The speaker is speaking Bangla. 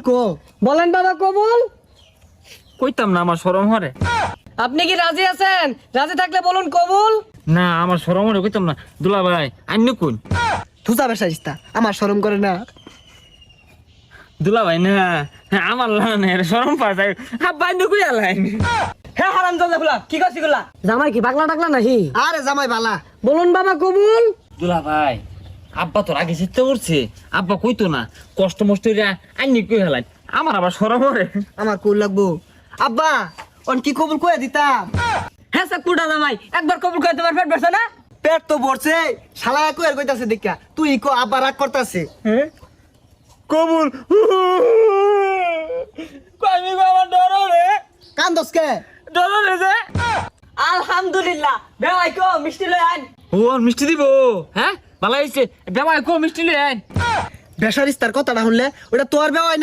কো। বলেন বাবা কবুল। কইতাম না, আমার শরম হরে। আপনি কি রাজি আছেন? রাজি থাকলে বলুন কবুল। না, আমার শরম হরে, কইতাম না। দুলা ভাই আইন কোন? তুজা বেশাইস্তা আমার শরম করে না। দুলা ভাই না, আমার লানের শরম পা যায়। আব্বা আইন কই আলাইন? হ্যাঁ হারাম জানলা ফুলা কি করছি গুলা? জামাই কি পাগলা টাকলা নাহি? আরে জামাই বালা। বলুন বাবা কবুল। দুলা ভাই আব্বা তোর আগে চিন্তা করছে, আব্বা কইতো না, কষ্ট মষ্ট আইনি কই হেলাইন। আমার আবার শরম হরে। আমার কুল লাগবো। আব্বা অন কি কবুল কইয়া দিতাম। হ্যাঁ স্যার কুড়া জামাই একবার কবুল করে তোমার পেট ভরছে না? পেট তো ভরছে, শালা কইয়ার কইতাছে দেখা। তুই কো আব্বা রাগ করতাছে। কবুল। আমি আমার ডর রে, কান্দস কে? ডর রে যে। আলহামদুলিল্লাহ বেওয়াই কো মিষ্টি লই আন। ও আর মিষ্টি দিব? হ্যাঁ ভালো হয়েছে, বেবাই কো মিষ্টি লই আইন। বেশারিস্তার কথাটা শুনলে ওটা তোর বেওয়াই না।